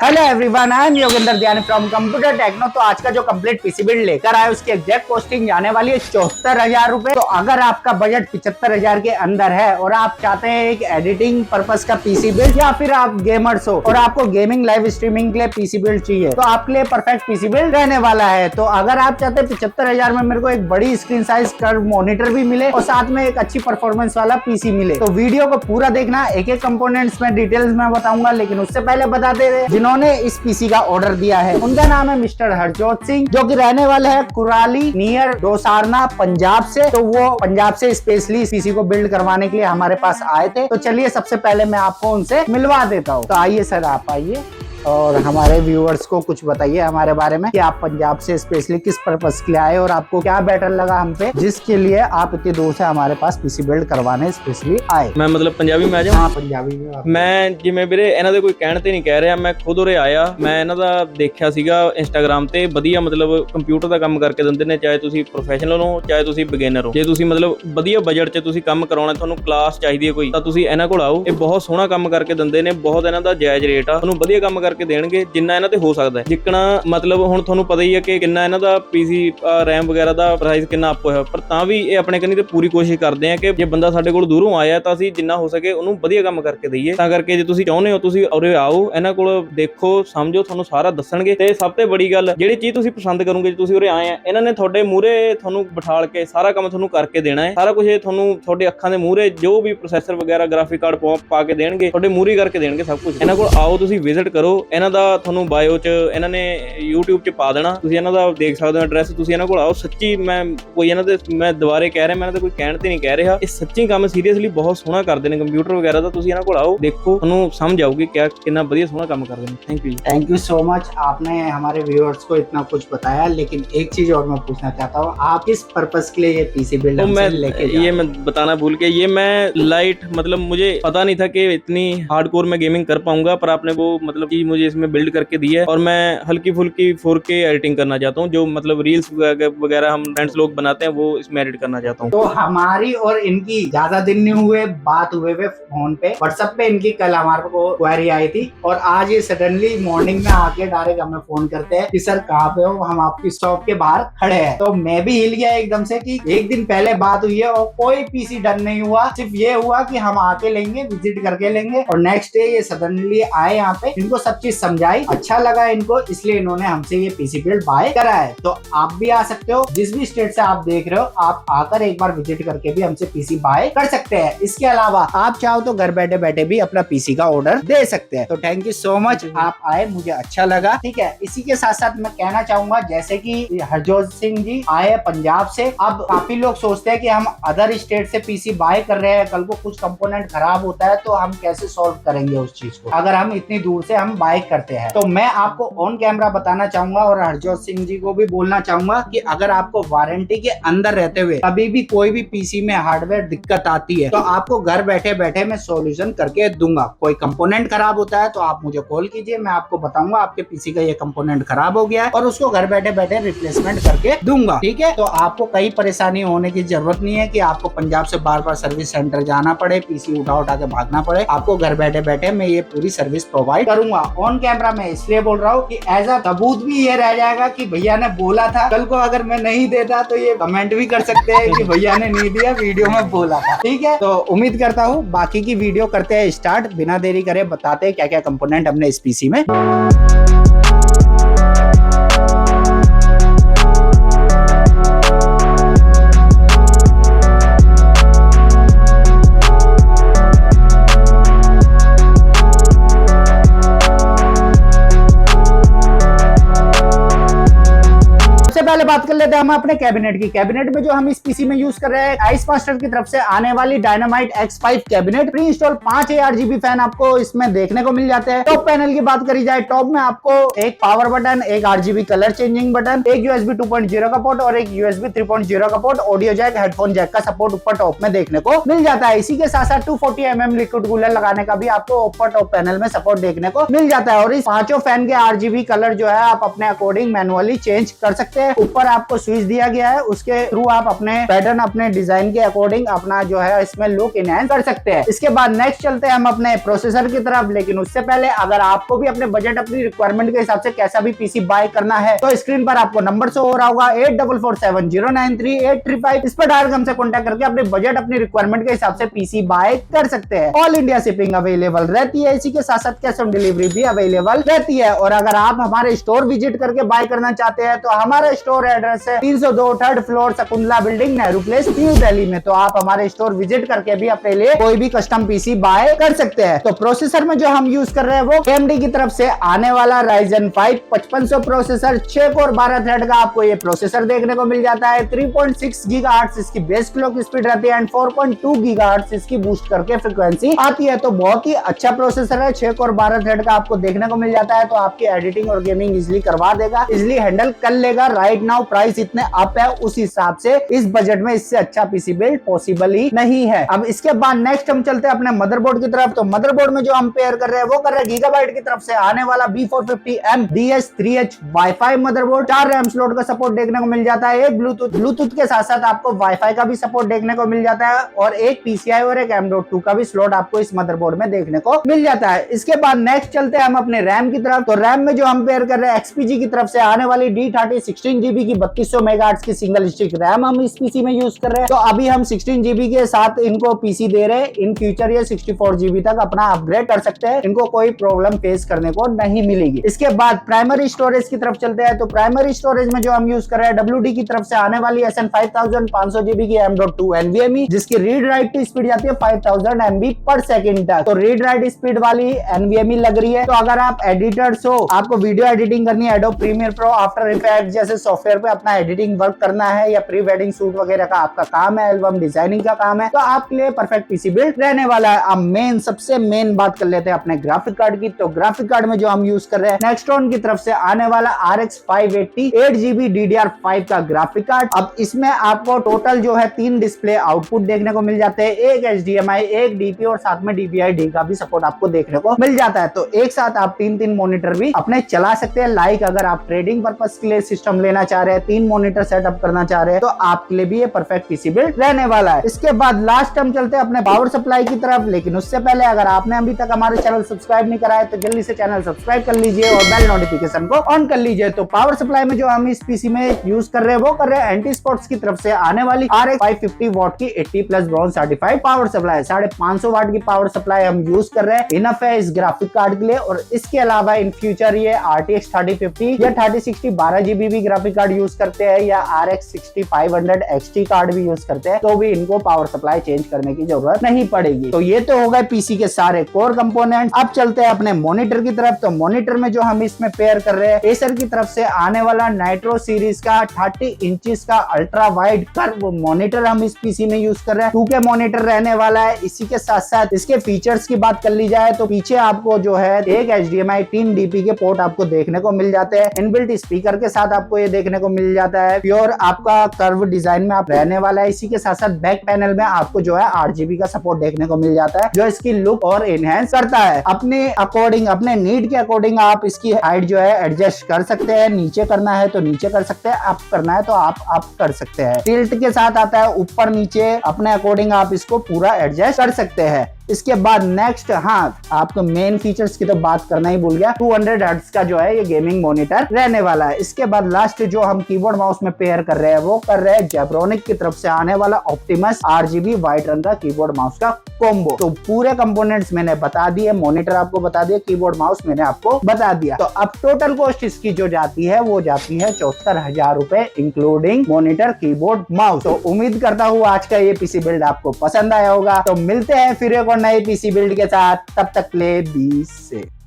Hello everyone, I am Yogendra ध्यान from computer techno. तो आज का जो कंप्लीट पीसी बिल्ड लेकर आए उसकी एग्जैक्ट कॉस्टिंग जाने वाली है 74,000 रुपए। तो अगर आपका बजट 75,000 के अंदर है और आप चाहते हैं एक एडिटिंग पर्पस का पीसी बिल्ड या फिर आप गेमर्स हो और आपको गेमिंग लाइव स्ट्रीमिंग के लिए पीसी बिल्ड चाहिए तो आपके लिए परफेक्ट पीसी बिल्ड रहने वाला है। तो अगर आप चाहते हैं 75,000 में मेरे को एक बड़ी स्क्रीन साइज कर्व मॉनिटर भी मिले और साथ में एक अच्छी परफॉर्मेंस वाला पीसी मिले तो वीडियो को पूरा देखना। एक एक कंपोनेंट्स में डिटेल्स में बताऊंगा, लेकिन उससे पहले बता दे रहे जिन्होंने इस पीसी का ऑर्डर दिया है उनका नाम है मिस्टर हरजोत सिंह, जो कि रहने वाले हैं कुराली नियर डोसारना पंजाब से। तो वो पंजाब से स्पेशली इस पीसी को बिल्ड करवाने के लिए हमारे पास आए थे। तो चलिए सबसे पहले मैं आपको उनसे मिलवा देता हूँ। तो आइए सर, आप आइए और हमारे व्यूअर्स को कुछ बताइए हमारे बारे में कि आप पंजाब से स्पेशली किस पर्पस के लिए आए और आपको क्या बेटर लगा हम पे, जिसके लिए आप इतनी दूर से हमारे पास पीसी बिल्ड करवाने स्पेशली आए। मैं मतलब पंजाबी में आ जाऊं? हाँ, पंजाबी में। ਮੈਂ ਜਿਵੇਂ ਵੀਰੇ ਇਹਨਾਂ ਦੇ ਕੋਈ ਕਹਿਣ ਤੇ ਨਹੀਂ ਕਹਿ ਰਿਹਾ, ਮੈਂ ਖੁਦ ਉਰੇ ਆਇਆ। ਮੈਂ ਇਹਨਾਂ ਦਾ ਦੇਖਿਆ ਸੀਗਾ ਇੰਸਟਾਗ੍ਰਾਮ ਤੇ, ਵਧੀਆ ਮਤਲਬ ਕੰਪਿਊਟਰ ਦਾ ਕੰਮ ਕਰਕੇ ਦਿੰਦੇ ਨੇ, ਚਾਹੇ ਤੁਸੀਂ ਪ੍ਰੋਫੈਸ਼ਨਲ ਹੋ ਚਾਹੇ ਤੁਸੀਂ ਬਿਗਿਨਰ ਹੋ। ਜੇ ਤੁਸੀਂ ਮਤਲਬ ਵਧੀਆ ਬਜਟ 'ਚ ਤੁਸੀਂ ਕੰਮ ਕਰਾਉਣਾ, ਤੁਹਾਨੂੰ ਕਲਾਸ ਚਾਹੀਦੀ ਹੈ ਕੋਈ, ਤਾਂ ਤੁਸੀਂ ਇਹਨਾਂ ਕੋਲ ਆਓ। ਇਹ ਬਹੁਤ ਸੋਹਣਾ ਕੰਮ ਕਰਕੇ ਦਿੰਦੇ ਨੇ, ਬਹੁਤ ਇਹਨਾਂ ਦਾ ਜਾਇਜ਼ ਰੇਟ ਆ, ਤੁਹਾਨੂੰ ਵਧੀਆ ਕੰਮ ਕਰਕੇ ਦੇਣਗੇ ਜਿੰਨਾ ਇਹਨਾਂ ਤੇ ਹੋ ਸਕਦਾ ਹੈ। ਜਿੱਕਣਾ ਮਤਲਬ ਹੁਣ ਤੁਹਾਨੂੰ ਪਤਾ ਹੀ ਹੈ ਕਿ ਕਿੰਨਾ ਇਹਨਾਂ ਦਾ ਪੀਸੀ ਰੈਮ ਵਗੈਰਾ ਦਾ ਪ੍ਰਾਈਸ ਕਿੰਨਾ ਅਪ ਹੋਇਆ, ਪਰ ਤਾਂ ਵੀ ਇਹ ਆਪਣੇ ਕੰਨੀ ਤੇ ਪੂਰੀ ਕੋਸ਼ਿਸ਼ ਕਰਦੇ ਆ ਕਿ ਜੇ ਬੰਦਾ ਸਾਡੇ ਕੋਲ ਦੂਰੋਂ ਆਇਆ ਤਾਂ ਅਸੀਂ ਜਿੰਨਾ ਹੋ ਸਕੇ ਉਹਨੂੰ ਵਧੀਆ ਕੰਮ ਕਰਕੇ ਦਈਏ। ਤਾਂ ਕਰਕੇ ਜੇ ਤੁਸੀਂ ਚਾਹੁੰਦੇ ਹੋ ਤੁਸੀਂ ਉਰੇ ਆਓ, ਇਹਨਾਂ ਕੋਲ ਦੇਖੋ, ਸਮਝੋ, ਤੁਹਾਨੂੰ ਸਾਰਾ ਦੱਸਣਗੇ। ਤੇ ਸਭ ਤੋਂ ਬੜੀ ਗੱਲ, ਜਿਹੜੀ ਚੀਜ਼ ਤੁਸੀਂ ਪਸੰਦ ਕਰੋਗੇ, ਜੇ ਤੁਸੀਂ ਉਰੇ ਆਏ ਆ, ਇਹਨਾਂ ਨੇ ਤੁਹਾਡੇ ਮੂਹਰੇ ਤੁਹਾਨੂੰ ਬਿਠਾਲ ਕੇ ਸਾਰਾ ਕੰਮ ਤੁਹਾਨੂੰ ਕਰਕੇ ਦੇਣਾ ਹੈ। ਸਾਰਾ ਕੁਝ ਇਹ ਤੁਹਾਨੂੰ ਤੁਹਾਡੇ ਅੱਖਾਂ ਦੇ ਮੂਹਰੇ ਜੋ ਵੀ ਪ੍ਰੋਸੈਸਰ ਵਗੈਰਾ ਗ੍ਰਾਫਿਕ ਕਾਰਡ ਪਾ ਕੇ ਦੇਣਗੇ, ਤੁਹਾਡੇ ਮੂਹਰੇ ਕਰਕੇ ਦੇਣਗੇ ਸਭ ਕੁਝ। ਇਹਨਾਂ ਕੋਲ ਆਓ, ਤੁਸੀਂ ਵਿਜ਼ਿਟ ਕਰੋ। ਇਹਨਾਂ ਦਾ ਤੁਹਾਨੂੰ ਬਾਇਓ 'ਚ ਇਹਨਾਂ ਨੇ YouTube 'ਚ ਪਾ ਦੇਣਾ, ਤੁਸੀਂ ਇਹਨਾਂ ਦਾ ਦੇਖ ਸਕਦੇ ਹੋ ਐਡਰੈਸ। ਤੁਸੀਂ ਇਹਨਾਂ ਕੋਲ ਆਓ। ਸੱਚੀ ਮੈਂ ਕੋਈ ਇਹਨਾਂ ਦੇ ਮੈਂ ਦੁਬਾਰੇ ਕਹਿ ਰਿਹਾ, ਮੈਂ ਇਹਨਾਂ ਦਾ ਕੋਈ ਕਹਿਣ ਤੇ ਨਹੀਂ ਕਹਿ ਰਿਹਾ, ਇਹ ਸੱਚੀ ਕੰਮ ਸੀਰੀਅਸਲੀ ਬਹੁਤ ਸੋਹਣਾ ਕਰਦੇ ਨੇ ਕੰਪਿਊਟਰ ਵਗੈरह ਦਾ। ਤੁਸੀਂ ਇਹਨਾਂ ਕੋਲ आओ, देखो, ਤੁਹਾਨੂੰ समझ आओगे क्या कितना बढ़िया सोना काम कर रहे हैं। थैंक यू सो मच, आपने हमारे व्यूअर्स को इतना कुछ बताया। लेकिन एक चीज और मैं पूछना चाहता हूँ, आप किस पर्पस के लिए ये पीसी बिल्ड लेके ये मैं बताना भूल गया। ये मैं लाइट मतलब मुझे पता नहीं था कि इतनी हार्डकोर में गेमिंग कर पाऊंगा, पर आपने वो मतलब चीज मुझे इसमें बिल्ड करके दी है। और मैं हल्की फुल्की 4K एडिटिंग करना चाहता हूँ, जो मतलब रील्स वगैरह हम फ्रेंड्स लोग बनाते हैं वो इसमें एडिट करना चाहता हूँ। तो हमारी और इनकी ज्यादा दिन नहीं हुए बात हुए फोन पे, व्हाट्सएप पे इनकी कल हमारे को क्वेरी आई थी और आज ये सडनली मॉर्निंग में आके डायरेक्ट हमें फोन करते हैं कि सर कहाँ पे हो, हम आपकी शॉप के बाहर खड़े हैं। तो मैं भी हिल गया एकदम से कि एक दिन पहले बात हुई है और कोई पीसी डन नहीं हुआ, सिर्फ ये हुआ कि हम आके लेंगे, विजिट करके लेंगे। और नेक्स्ट डे ये सडनली आए यहाँ पे, इनको सब चीज समझाई, अच्छा लगा इनको, इसलिए इन्होंने हमसे ये पीसी बिल्ड बाय करा है। तो आप भी आ सकते हो, जिस भी स्टेट से आप देख रहे हो, आप आकर एक बार विजिट करके भी हमसे पीसी बाय कर सकते हैं। इसके अलावा आप चाहो तो घर बैठे बैठे भी अपना पीसी का ऑर्डर दे सकते हैं। तो थैंक यू सो मच, आप आए, मुझे अच्छा लगा। ठीक है, इसी के साथ साथ मैं कहना चाहूंगा, जैसे कि हरजोत सिंह जी आए पंजाब से, अब काफी लोग सोचते हैं कि हम अदर स्टेट से पीसी बाय कर रहे हैं, कल को कुछ कंपोनेंट खराब होता है तो हम कैसे सॉल्व करेंगे उस चीज को, अगर हम इतनी दूर से हम बाय करते हैं। तो मैं आपको ऑन कैमरा बताना चाहूंगा और हरजोत सिंह जी को भी बोलना चाहूंगा कि अगर आपको वारंटी के अंदर रहते हुए कभी भी कोई भी पीसी में हार्डवेयर दिक्कत आती है तो आपको घर बैठे बैठे मैं सॉल्यूशन करके दूंगा। कोई कंपोनेंट खराब होता है तो आप मुझे कॉल कीजिए, मैं आपको बताऊंगा आपके पीसी का ये कंपोनेंट खराब हो गया है और उसको घर बैठे बैठे रिप्लेसमेंट करके दूंगा। ठीक है, तो आपको कई परेशानी होने की जरूरत नहीं है कि आपको पंजाब से बार बार सर्विस सेंटर जाना पड़े, पीसी उठा उठा के भागना पड़े। आपको घर बैठे बैठे मैं ये पूरी सर्विस प्रोवाइड करूंगा। ऑन कैमरा मैं इसलिए बोल रहा हूँ कि एज अ सबूत भी ये रह जाएगा कि भैया ने बोला था। कल को अगर मैं नहीं देता तो ये कमेंट भी कर सकते हैं कि भैया ने नहीं दिया, वीडियो में बोला था। ठीक है, तो उम्मीद करता हूँ बाकी की वीडियो करते हैं स्टार्ट, बिना देरी करे बताते हैं क्या क्या कंपोनेंट हमने इस पीसी में। पहले बात कर लेते हैं हम अपने कैबिनेट की। कैबिनेट में जो हम इस पीसी में यूज कर रहे हैं, आइस मास्टर की तरफ से आने वाली dynamite X5 cabinet pre install 5 ARGB fan आपको इसमें देखने को मिल जाते हैं। टॉप पैनल की बात करी जाए, टॉप में आपको एक पावर बटन, एक RGB कलर चेंजिंग बटन, एक USB 2.0 का पोर्ट और एक USB 3.0 का port, audio jack, headphone jack का सपोर्ट ऊपर टॉप में देखने को मिल जाता है। इसी के साथ साथ 240 mm लिक्विड कूलर लगाने का भी आपको ऊपर टॉप पैनल में सपोर्ट देखने को मिल जाता है। और इस पांचों फैन के RGB कलर जो है आप अपने अकॉर्डिंग मैनुअली चेंज कर सकते हैं। ऊपर आपको स्विच दिया गया है, उसके थ्रू आप अपने पैटर्न अपने डिजाइन के अकॉर्डिंग अपना जो है इसमें लुक इनहैंस कर सकते हैं। इसके बाद नेक्स्ट चलते हैं हम अपने प्रोसेसर की तरफ, लेकिन उससे पहले अगर आपको भी अपने बजट अपनी रिक्वायरमेंट के हिसाब से कैसा भी पीसी बाय करना है तो स्क्रीन पर आपको नंबर शो हो रहा होगा 8447093835। इस पर डायरेक्ट हमसे कॉन्टैक्ट करके अपने बजट अपनी रिक्वायरमेंट के हिसाब से पीसी बाय कर सकते हैं। ऑल इंडिया शिपिंग अवेलेबल रहती है, इसी के साथ साथ कैश ऑन डिलीवरी भी अवेलेबल रहती है। और अगर आप हमारे स्टोर विजिट करके बाय करना चाहते हैं तो हमारा स्टोर एड्रेस है 302 third floor Shakuntala building, Nehru place, new Delhi में। तो आप हमारे स्टोर विजिट करके भी अपने लिए कोई भी कस्टम पीसी बाय कर सकते हैं। तो प्रोसेसर में जो हम यूज कर रहे हैं वो AMD की तरफ से आने वाला Ryzen 5 5500 प्रोसेसर, 6 कोर 12 थ्रेड का आपको ये प्रोसेसर देखने को मिल जाता है। 3.6 गीगाहर्ट्ज इसकी बेस क्लॉक स्पीड रहती है एंड 4.2 गीगाहर्ट्ज इसकी बूस्ट करके फ्रीक्वेंसी आती है। तो बहुत ही अच्छा प्रोसेसर है, 6 कोर 12 थ्रेड का आपको देखने को मिल जाता है। तो आपकी एडिटिंग और गेमिंग इजिली करवा देगा, इजिली हैंडल कर लेगा। राइट नाउ प्राइस इतने अप है, उस हिसाब से इस बजट में इससे अच्छा पीसी बिल्ड पॉसिबल ही नहीं है। अब इसके बाद नेक्स्ट हम चलते हैं अपने मदरबोर्ड की तरफ। तो मदरबोर्ड में जो हम पेयर कर रहे हैं वो कर रहे हैं गीगाबाइट की तरफ से आने वाला B450M DS3H wifi motherboard. 4 RAM slot का सपोर्ट देखने को मिल जाता है, एक ब्लूटूथ के साथ साथ आपको वाईफाई का भी सपोर्ट देखने को मिल जाता है और एक PCI और एक M.2 का भी स्लॉट आपको इस मदरबोर्ड में देखने को मिल जाता है। इसके बाद नेक्स्ट चलते हैं हम अपने रैम की तरफ। तो रैम में जो हम पेयर कर रहे हैं XPG की तरफ से आने वाली D30 16GB की 3200 मेगाहर्ट्ज की सिंगल स्टिक रैम हम इस पीसी में यूज कर रहे हैं। तो अभी हम 16GB के साथ इनको पीसी दे रहे हैं, इन फ्यूचर ये 64GB तक अपना अपग्रेड कर सकते हैं, इनको कोई प्रॉब्लम फेस करने को नहीं मिलेगी। इसके बाद प्राइमरी स्टोरेज की तरफ चलते हैं। तो प्राइमरी स्टोरेज में जो हम यूज कर रहे हैं WD की तरफ से आने वाली SN 5500GB की M.2 NVMe, जिसकी रीड राइट की स्पीड जाती है 5000 MB पर सेकंड तक। तो रीड राइट स्पीड वाली NVMe लग रही है। तो अगर आप एडिटर्स हो, आपको वीडियो एडिटिंग करनी है, Adobe Premiere Pro, after effect जैसे सॉफ्टवेयर पे अपना एडिटिंग वर्क करना है, या प्री वेडिंग शूट वगैरह का आपका काम है, एल्बम डिजाइनिंग का काम है, तो आपके लिए परफेक्ट पीसी बिल्ड रहने वाला है। अब सबसे मेन बात कर लेते हैं अपने ग्राफिक कार्ड की। तो ग्राफिक कार्ड में जो हम यूज कर रहे हैं नेक्स्ट्रॉन की तरफ से आने वाला RX 580 8GB DDR5 का ग्राफिक कार्ड। अब इसमें आपको टोटल जो है 3 डिस्प्ले आउटपुट देखने को मिल जाते हैं, एक HDMI, एक DP और साथ में DPI-D का भी सपोर्ट आपको देखने को मिल जाता है। तो एक साथ आप 3 मॉनिटर भी अपने चला सकते हैं। लाइक अगर आप ट्रेडिंग पर्पस के लिए सिस्टम लेना चाह रहे हैं, 3 मॉनिटर सेटअप करना चाह रहे हैं, तो आपके लिए भी ये परफेक्ट पीसी बिल्ड रहने वाला है। इसके बाद लास्ट हम चलते हैं अपने पावर सप्लाई की तरफ, लेकिन उससे पहले अगर आपने अभी तक हमारे चैनल सब्सक्राइब नहीं करा है तो जल्दी से चैनल सब्सक्राइब कर लीजिए और बेल नोटिफिकेशन को ऑन कर लीजिए। तो पावर सप्लाई में जो हम इस पीसी में यूज कर रहे हैं वो कर रहे हैं एंटी स्पॉट्स की तरफ से आने वाली RX 550 वॉट की 80+ ब्रॉन्ज सर्टिफाइड पावर सप्लाई। 550 वाट की पावर सप्लाई हम यूज कर रहे हैं, इनफ है इस ग्राफिक कार्ड के लिए। और इसके अलावा इन फ्यूचर ये RTX 3050 या 3060 12GB भी ग्राफिक कार्ड यूज करते हैं, या RX 6500 XT कार्ड भी यूज करते हैं, तो भी इनको पावर सप्लाई चेंज करने की जरूरत नहीं पड़ेगी। तो ये तो हो गए पीसी के सारे कोर कंपोनेंट। अब चलते हैं अपने मॉनिटर की तरफ। तो मॉनिटर में जो हम इसमें पेयर कर रहे हैं एसर की तरफ से आने वाला नाइट्रो सीरीज का 30 इंचेस का अल्ट्रा वाइड कर्व मॉनिटर हम इस पीसी में यूज कर रहे हैं। 2K मॉनिटर रहने वाला है। इसी के साथ साथ इसके फीचर्स की बात कर ली जाए तो पीछे आपको जो है एक HDMI 3 DP के पोर्ट आपको देखने को मिल जाते हैं, इनबिल्ट स्पीकर के साथ आपको ये देखने को मिल जाता है। प्योर आपका कर्व डिजाइन में आप रहने वाला है। इसी के साथ साथ बैक पैनल में आपको जो है 8GB का सपोर्ट देखने को मिल जाता है, जो इसकी लुक और एनहेंस करता है। अपने अकॉर्डिंग, अपने नीड के अकॉर्डिंग आप इसकी हाइट जो है एडजस्ट कर सकते हैं। नीचे करना है तो नीचे कर सकते हैं, अप करना है तो आप कर सकते हैं। टिल्ट के साथ आता है, ऊपर नीचे अपने अकॉर्डिंग आप इसको पूरा एडजस्ट कर सकते हैं। इसके बाद नेक्स्ट, हाँ आपको मेन फीचर्स की तो बात करना ही भूल गया, 200 हर्ट्ज का जो है ये गेमिंग मॉनिटर रहने वाला है। इसके बाद लास्ट जो हम कीबोर्ड माउस में पेयर कर रहे हैं वो कर रहे हैं जेब्रोनिक की तरफ से आने वाला ऑप्टिमस RGB व्हाइट रंग का कीबोर्ड माउस का कॉम्बो। तो पूरे कंपोनेंट्स मैंने बता दिए, मॉनिटर आपको बता दिया, कीबोर्ड माउस मैंने आपको बता दिया। तो अब टोटल कॉस्ट इसकी जो जाती है वो जाती है 74,000 रुपए इंक्लूडिंग मॉनिटर कीबोर्ड माउस। तो उम्मीद करता हूँ आज का ये पीसी बिल्ड आपको पसंद आया होगा। तो मिलते हैं फिर एक और नए पीसी बिल्ड के साथ, तब तक ले 20 से।